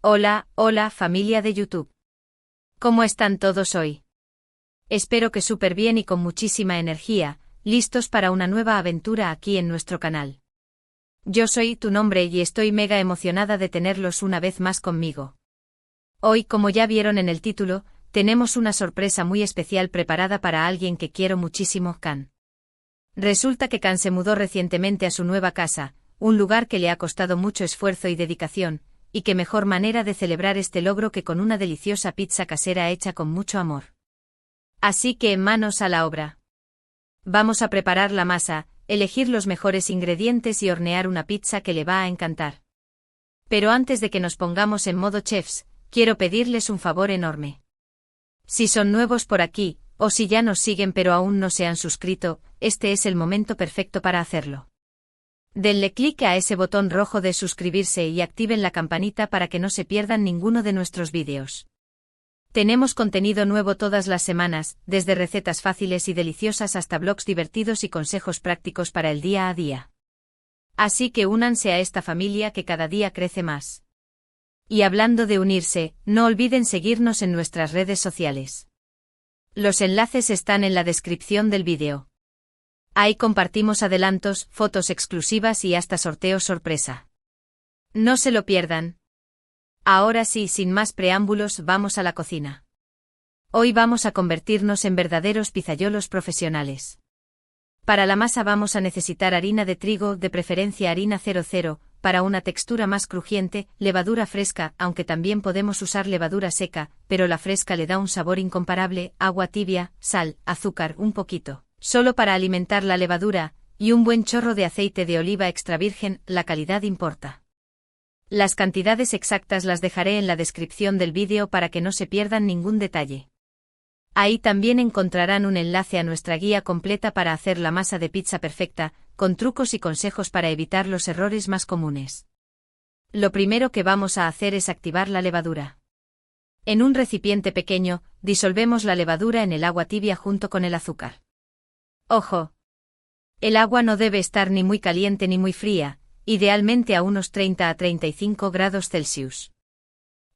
Hola, hola familia de YouTube. ¿Cómo están todos hoy? Espero que súper bien y con muchísima energía, listos para una nueva aventura aquí en nuestro canal. Yo soy tu nombre y estoy mega emocionada de tenerlos una vez más conmigo. Hoy, como ya vieron en el título, tenemos una sorpresa muy especial preparada para alguien que quiero muchísimo, Can. Resulta que Can se mudó recientemente a su nueva casa, un lugar que le ha costado mucho esfuerzo y dedicación, y qué mejor manera de celebrar este logro que con una deliciosa pizza casera hecha con mucho amor. Así que manos a la obra. Vamos a preparar la masa, elegir los mejores ingredientes y hornear una pizza que le va a encantar. Pero antes de que nos pongamos en modo chefs, quiero pedirles un favor enorme. Si son nuevos por aquí, o si ya nos siguen pero aún no se han suscrito, este es el momento perfecto para hacerlo. Denle clic a ese botón rojo de suscribirse y activen la campanita para que no se pierdan ninguno de nuestros vídeos. Tenemos contenido nuevo todas las semanas, desde recetas fáciles y deliciosas hasta blogs divertidos y consejos prácticos para el día a día. Así que únanse a esta familia que cada día crece más. Y hablando de unirse, no olviden seguirnos en nuestras redes sociales. Los enlaces están en la descripción del vídeo. Ahí compartimos adelantos, fotos exclusivas y hasta sorteos sorpresa. No se lo pierdan. Ahora sí, sin más preámbulos, vamos a la cocina. Hoy vamos a convertirnos en verdaderos pizzaiolos profesionales. Para la masa vamos a necesitar harina de trigo, de preferencia harina 00, para una textura más crujiente, levadura fresca, aunque también podemos usar levadura seca, pero la fresca le da un sabor incomparable, agua tibia, sal, azúcar, un poquito. Solo para alimentar la levadura, y un buen chorro de aceite de oliva extra virgen, la calidad importa. Las cantidades exactas las dejaré en la descripción del vídeo para que no se pierdan ningún detalle. Ahí también encontrarán un enlace a nuestra guía completa para hacer la masa de pizza perfecta, con trucos y consejos para evitar los errores más comunes. Lo primero que vamos a hacer es activar la levadura. En un recipiente pequeño, disolvemos la levadura en el agua tibia junto con el azúcar. Ojo. El agua no debe estar ni muy caliente ni muy fría, idealmente a unos 30 a 35 grados Celsius.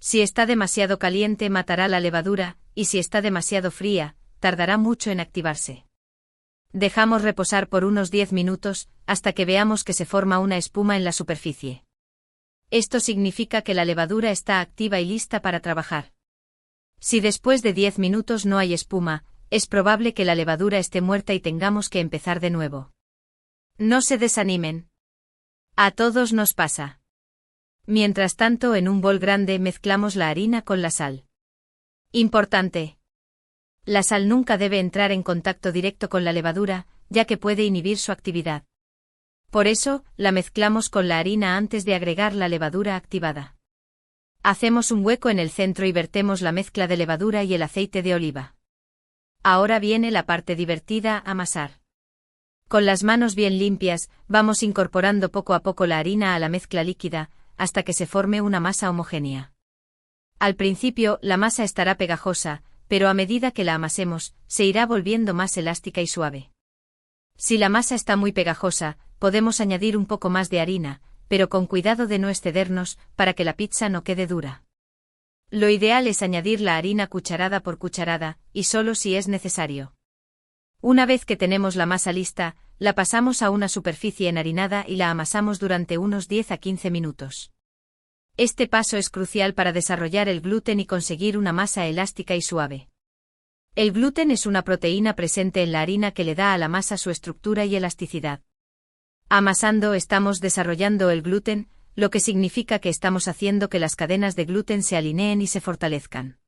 Si está demasiado caliente matará la levadura, y si está demasiado fría, tardará mucho en activarse. Dejamos reposar por unos 10 minutos, hasta que veamos que se forma una espuma en la superficie. Esto significa que la levadura está activa y lista para trabajar. Si después de 10 minutos no hay espuma, es probable que la levadura esté muerta y tengamos que empezar de nuevo. No se desanimen. A todos nos pasa. Mientras tanto, en un bol grande mezclamos la harina con la sal. Importante. La sal nunca debe entrar en contacto directo con la levadura, ya que puede inhibir su actividad. Por eso, la mezclamos con la harina antes de agregar la levadura activada. Hacemos un hueco en el centro y vertemos la mezcla de levadura y el aceite de oliva. Ahora viene la parte divertida, amasar. Con las manos bien limpias, vamos incorporando poco a poco la harina a la mezcla líquida, hasta que se forme una masa homogénea. Al principio, la masa estará pegajosa, pero a medida que la amasemos, se irá volviendo más elástica y suave. Si la masa está muy pegajosa, podemos añadir un poco más de harina, pero con cuidado de no excedernos, para que la pizza no quede dura. Lo ideal es añadir la harina cucharada por cucharada, y solo si es necesario. Una vez que tenemos la masa lista, la pasamos a una superficie enharinada y la amasamos durante unos 10 a 15 minutos. Este paso es crucial para desarrollar el gluten y conseguir una masa elástica y suave. El gluten es una proteína presente en la harina que le da a la masa su estructura y elasticidad. Amasando estamos desarrollando el gluten, lo que significa que estamos haciendo que las cadenas de gluten se alineen y se fortalezcan.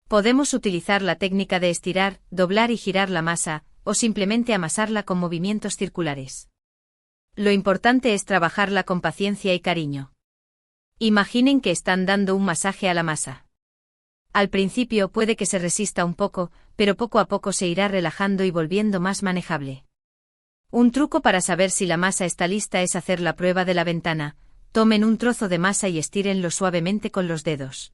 Podemos utilizar la técnica de estirar, doblar y girar la masa, o simplemente amasarla con movimientos circulares. Lo importante es trabajarla con paciencia y cariño. Imaginen que están dando un masaje a la masa. Al principio puede que se resista un poco, pero poco a poco se irá relajando y volviendo más manejable. Un truco para saber si la masa está lista es hacer la prueba de la ventana. Tomen un trozo de masa y estírenlo suavemente con los dedos.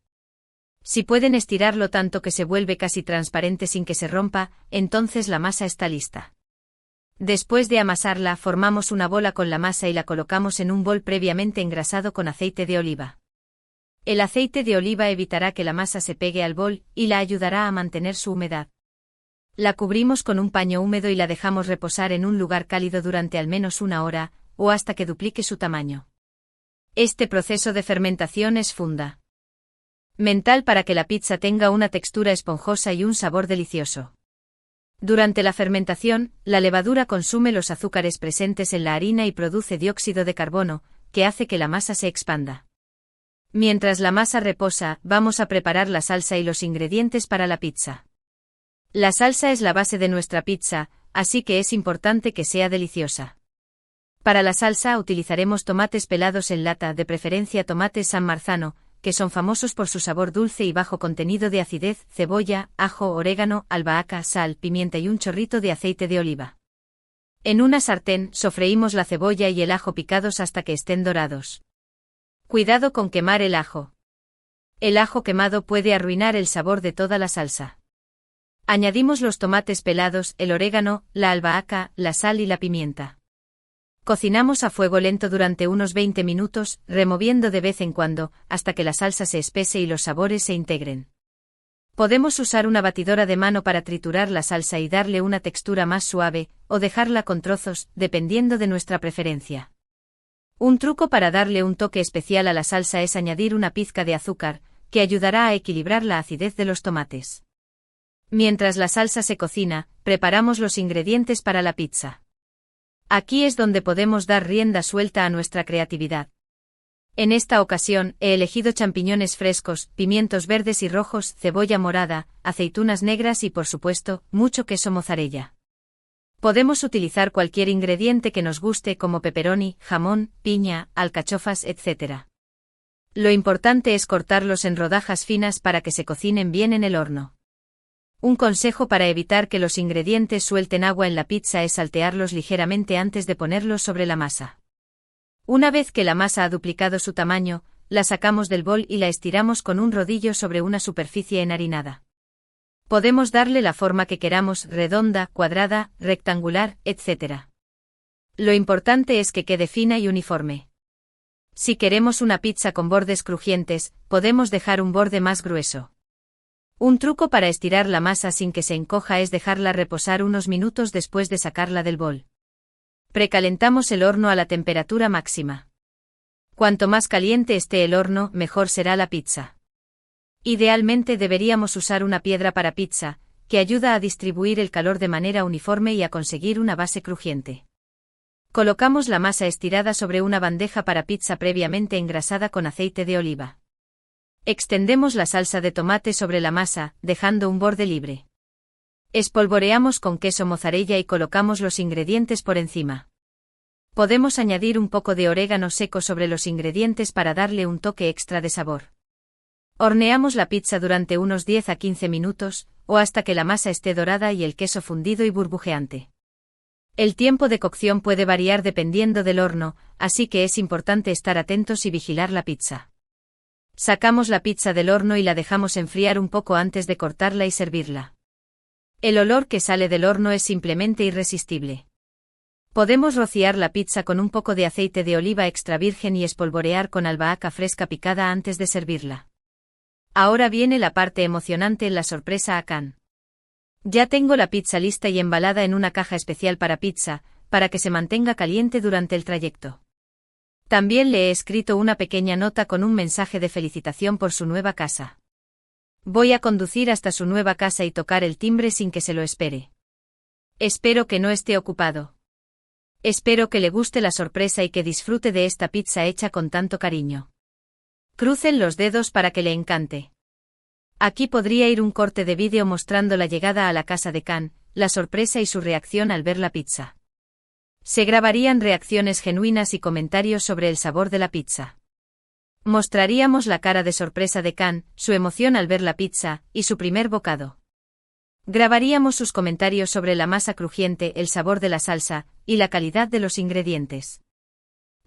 Si pueden estirarlo tanto que se vuelve casi transparente sin que se rompa, entonces la masa está lista. Después de amasarla, formamos una bola con la masa y la colocamos en un bol previamente engrasado con aceite de oliva. El aceite de oliva evitará que la masa se pegue al bol y la ayudará a mantener su humedad. La cubrimos con un paño húmedo y la dejamos reposar en un lugar cálido durante al menos 1 hora, o hasta que duplique su tamaño. Este proceso de fermentación es fundamental para que la pizza tenga una textura esponjosa y un sabor delicioso. Durante la fermentación, la levadura consume los azúcares presentes en la harina y produce dióxido de carbono, que hace que la masa se expanda. Mientras la masa reposa, vamos a preparar la salsa y los ingredientes para la pizza. La salsa es la base de nuestra pizza, así que es importante que sea deliciosa. Para la salsa utilizaremos tomates pelados en lata, de preferencia tomates San Marzano, que son famosos por su sabor dulce y bajo contenido de acidez, cebolla, ajo, orégano, albahaca, sal, pimienta y un chorrito de aceite de oliva. En una sartén, sofreímos la cebolla y el ajo picados hasta que estén dorados. Cuidado con quemar el ajo. El ajo quemado puede arruinar el sabor de toda la salsa. Añadimos los tomates pelados, el orégano, la albahaca, la sal y la pimienta. Cocinamos a fuego lento durante unos 20 minutos, removiendo de vez en cuando, hasta que la salsa se espese y los sabores se integren. Podemos usar una batidora de mano para triturar la salsa y darle una textura más suave, o dejarla con trozos, dependiendo de nuestra preferencia. Un truco para darle un toque especial a la salsa es añadir una pizca de azúcar, que ayudará a equilibrar la acidez de los tomates. Mientras la salsa se cocina, preparamos los ingredientes para la pizza. Aquí es donde podemos dar rienda suelta a nuestra creatividad. En esta ocasión, he elegido champiñones frescos, pimientos verdes y rojos, cebolla morada, aceitunas negras y por supuesto, mucho queso mozzarella. Podemos utilizar cualquier ingrediente que nos guste como pepperoni, jamón, piña, alcachofas, etc. Lo importante es cortarlos en rodajas finas para que se cocinen bien en el horno. Un consejo para evitar que los ingredientes suelten agua en la pizza es saltearlos ligeramente antes de ponerlos sobre la masa. Una vez que la masa ha duplicado su tamaño, la sacamos del bol y la estiramos con un rodillo sobre una superficie enharinada. Podemos darle la forma que queramos, redonda, cuadrada, rectangular, etc. Lo importante es que quede fina y uniforme. Si queremos una pizza con bordes crujientes, podemos dejar un borde más grueso. Un truco para estirar la masa sin que se encoja es dejarla reposar unos minutos después de sacarla del bol. Precalentamos el horno a la temperatura máxima. Cuanto más caliente esté el horno, mejor será la pizza. Idealmente deberíamos usar una piedra para pizza, que ayuda a distribuir el calor de manera uniforme y a conseguir una base crujiente. Colocamos la masa estirada sobre una bandeja para pizza previamente engrasada con aceite de oliva. Extendemos la salsa de tomate sobre la masa, dejando un borde libre. Espolvoreamos con queso mozzarella y colocamos los ingredientes por encima. Podemos añadir un poco de orégano seco sobre los ingredientes para darle un toque extra de sabor. Horneamos la pizza durante unos 10 a 15 minutos, o hasta que la masa esté dorada y el queso fundido y burbujeante. El tiempo de cocción puede variar dependiendo del horno, así que es importante estar atentos y vigilar la pizza. Sacamos la pizza del horno y la dejamos enfriar un poco antes de cortarla y servirla. El olor que sale del horno es simplemente irresistible. Podemos rociar la pizza con un poco de aceite de oliva extra virgen y espolvorear con albahaca fresca picada antes de servirla. Ahora viene la parte emocionante, la sorpresa a Can. Ya tengo la pizza lista y embalada en una caja especial para pizza, para que se mantenga caliente durante el trayecto. También le he escrito una pequeña nota con un mensaje de felicitación por su nueva casa. Voy a conducir hasta su nueva casa y tocar el timbre sin que se lo espere. Espero que no esté ocupado. Espero que le guste la sorpresa y que disfrute de esta pizza hecha con tanto cariño. Crucen los dedos para que le encante. Aquí podría ir un corte de vídeo mostrando la llegada a la casa de Can, la sorpresa y su reacción al ver la pizza. Se grabarían reacciones genuinas y comentarios sobre el sabor de la pizza. Mostraríamos la cara de sorpresa de Can, su emoción al ver la pizza, y su primer bocado. Grabaríamos sus comentarios sobre la masa crujiente, el sabor de la salsa, y la calidad de los ingredientes.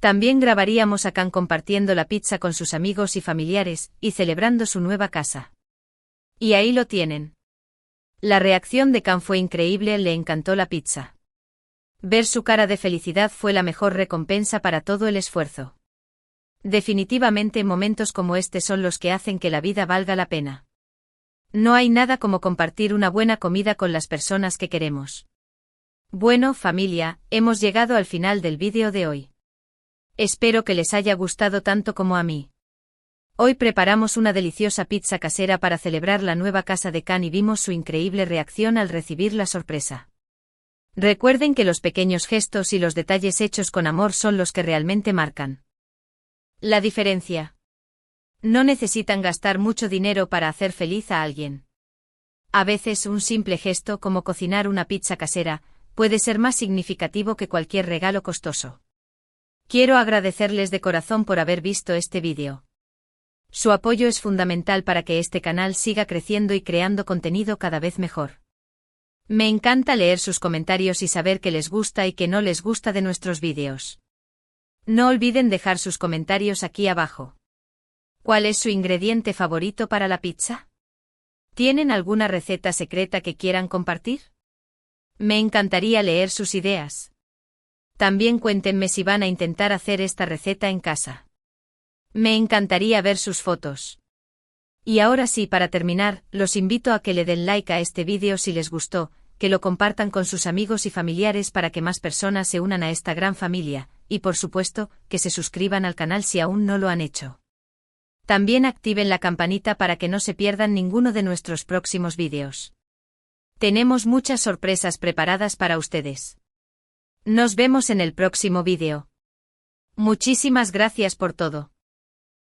También grabaríamos a Can compartiendo la pizza con sus amigos y familiares, y celebrando su nueva casa. Y ahí lo tienen. La reacción de Can fue increíble, le encantó la pizza. Ver su cara de felicidad fue la mejor recompensa para todo el esfuerzo. Definitivamente momentos como este son los que hacen que la vida valga la pena. No hay nada como compartir una buena comida con las personas que queremos. Bueno, familia, hemos llegado al final del vídeo de hoy. Espero que les haya gustado tanto como a mí. Hoy preparamos una deliciosa pizza casera para celebrar la nueva casa de Can y vimos su increíble reacción al recibir la sorpresa. Recuerden que los pequeños gestos y los detalles hechos con amor son los que realmente marcan la diferencia. No necesitan gastar mucho dinero para hacer feliz a alguien. A veces un simple gesto como cocinar una pizza casera puede ser más significativo que cualquier regalo costoso. Quiero agradecerles de corazón por haber visto este vídeo. Su apoyo es fundamental para que este canal siga creciendo y creando contenido cada vez mejor. Me encanta leer sus comentarios y saber qué les gusta y qué no les gusta de nuestros vídeos. No olviden dejar sus comentarios aquí abajo. ¿Cuál es su ingrediente favorito para la pizza? ¿Tienen alguna receta secreta que quieran compartir? Me encantaría leer sus ideas. También cuéntenme si van a intentar hacer esta receta en casa. Me encantaría ver sus fotos. Y ahora sí, para terminar, los invito a que le den like a este vídeo si les gustó, que lo compartan con sus amigos y familiares para que más personas se unan a esta gran familia, y por supuesto, que se suscriban al canal si aún no lo han hecho. También activen la campanita para que no se pierdan ninguno de nuestros próximos vídeos. Tenemos muchas sorpresas preparadas para ustedes. Nos vemos en el próximo vídeo. Muchísimas gracias por todo.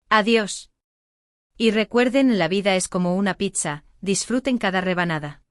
Adiós. Y recuerden, la vida es como una pizza, disfruten cada rebanada.